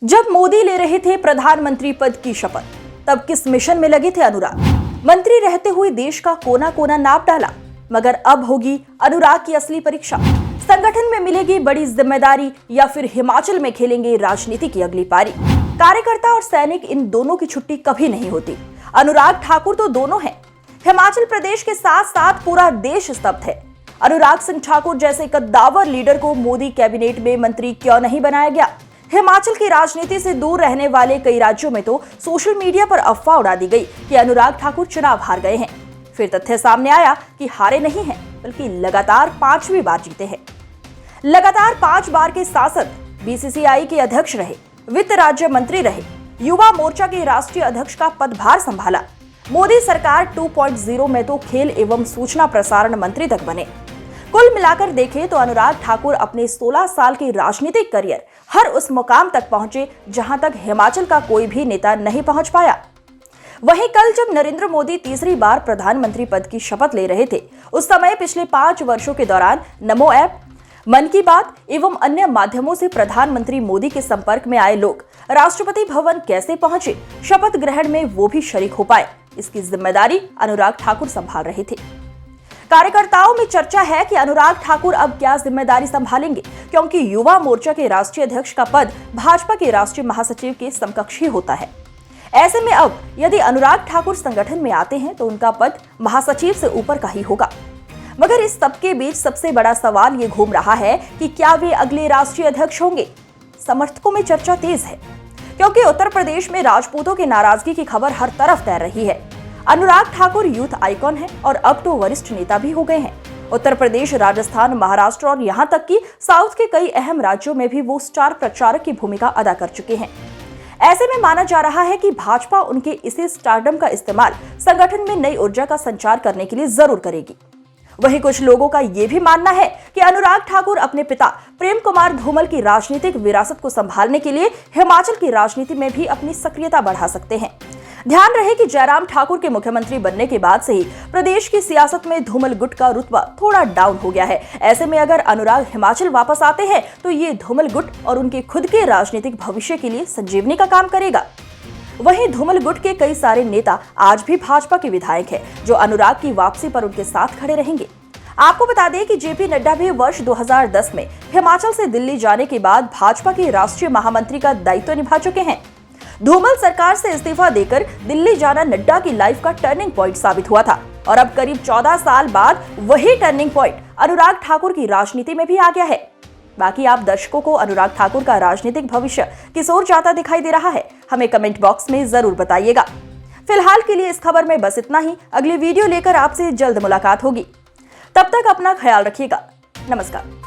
जब मोदी ले रहे थे प्रधानमंत्री पद की शपथ, तब किस मिशन में लगे थे अनुराग। मंत्री रहते हुए देश का कोना कोना नाप डाला, मगर अब होगी अनुराग की असली परीक्षा। संगठन में मिलेगी बड़ी जिम्मेदारी या फिर हिमाचल में खेलेंगे राजनीति की अगली पारी। कार्यकर्ता और सैनिक, इन दोनों की छुट्टी कभी नहीं होती। अनुराग ठाकुर तो दोनों हैं। हिमाचल प्रदेश के साथ साथ पूरा देश स्तब्ध है। अनुराग सिंह ठाकुर जैसे कद्दावर लीडर को मोदी कैबिनेट में मंत्री क्यों नहीं बनाया गया। हिमाचल की राजनीति से दूर रहने वाले कई राज्यों में तो सोशल मीडिया पर अफवाह उड़ा दी गई कि अनुराग ठाकुर चुनाव हार गए हैं। फिर तथ्य सामने आया कि हारे नहीं हैं, बल्कि लगातार 5वीं बार जीते हैं। लगातार 5 बार के सांसद, बीसीसीआई के अध्यक्ष रहे, वित्त राज्य मंत्री रहे, युवा मोर्चा के राष्ट्रीय अध्यक्ष का पदभार संभाला। मोदी सरकार 2.0 में तो खेल एवं सूचना प्रसारण मंत्री तक बने। कुल मिलाकर देखें तो अनुराग ठाकुर अपने 16 साल के राजनीतिक करियर हर उस मुकाम तक पहुंचे जहां तक हिमाचल का कोई भी नेता नहीं पहुंच पाया। वहीं कल जब नरेंद्र मोदी तीसरी बार प्रधानमंत्री पद की शपथ ले रहे थे, उस समय पिछले 5 वर्षों के दौरान नमो ऐप, मन की बात एवं अन्य माध्यमों से प्रधानमंत्री मोदी के संपर्क में आए लोग राष्ट्रपति भवन कैसे पहुंचे, शपथ ग्रहण में वो भी शरीक हो पाए, इसकी जिम्मेदारी अनुराग ठाकुर संभाल रहे थे। कार्यकर्ताओं में चर्चा है कि अनुराग ठाकुर अब क्या जिम्मेदारी संभालेंगे, क्योंकि युवा मोर्चा के राष्ट्रीय अध्यक्ष का पद भाजपा के राष्ट्रीय महासचिव के समकक्ष ही होता है। ऐसे में अब यदि अनुराग ठाकुर संगठन में आते हैं तो उनका पद महासचिव से ऊपर का ही होगा। मगर इस सबके बीच सबसे बड़ा सवाल ये घूम रहा है कि क्या वे अगले राष्ट्रीय अध्यक्ष होंगे। समर्थकों में चर्चा तेज है, क्योंकि उत्तर प्रदेश में राजपूतों की नाराजगी की खबर हर तरफ तैर रही है। अनुराग ठाकुर यूथ आइकॉन हैं और अब तो वरिष्ठ नेता भी हो गए हैं। उत्तर प्रदेश, राजस्थान, महाराष्ट्र और यहां तक कि साउथ के कई अहम राज्यों में भी वो स्टार प्रचारक की भूमिका अदा कर चुके हैं। ऐसे में माना जा रहा है कि भाजपा उनके इसी स्टारडम का इस्तेमाल संगठन में नई ऊर्जा का संचार करने के लिए जरूर करेगी। वहीं कुछ लोगों का यह भी मानना है कि अनुराग ठाकुर अपने पिता प्रेम कुमार धूमल की राजनीतिक विरासत को संभालने के लिए हिमाचल की राजनीति में भी अपनी सक्रियता बढ़ा सकते हैं। ध्यान रहे कि जयराम ठाकुर के मुख्यमंत्री बनने के बाद से ही प्रदेश की सियासत में धूमल गुट का रुतबा थोड़ा डाउन हो गया है। ऐसे में अगर अनुराग हिमाचल वापस आते हैं तो ये धूमल गुट और उनके खुद के राजनीतिक भविष्य के लिए संजीवनी का काम करेगा। वहीं धूमल गुट के कई सारे नेता आज भी भाजपा के विधायक हैं, जो अनुराग की वापसी पर उनके साथ खड़े रहेंगे। आपको बता दें कि जेपी नड्डा भी वर्ष 2010 में हिमाचल से दिल्ली जाने के बाद भाजपा के राष्ट्रीय महामंत्री का दायित्व निभा चुके हैं। धूमल सरकार से इस्तीफा देकर दिल्ली जाना नड्डा की लाइफ का टर्निंग पॉइंट साबित हुआ था, और अब करीब 14 साल बाद वही टर्निंग पॉइंट अनुराग ठाकुर की राजनीति में भी आ गया है। बाकी आप दर्शकों को अनुराग ठाकुर का राजनीतिक भविष्य किस ओर जाता दिखाई दे रहा है, हमें कमेंट बॉक्स में जरूर बताइएगा। फिलहाल के लिए इस खबर में बस इतना ही। अगली वीडियो लेकर आपसे जल्द मुलाकात होगी। तब तक अपना ख्याल रखिएगा। नमस्कार।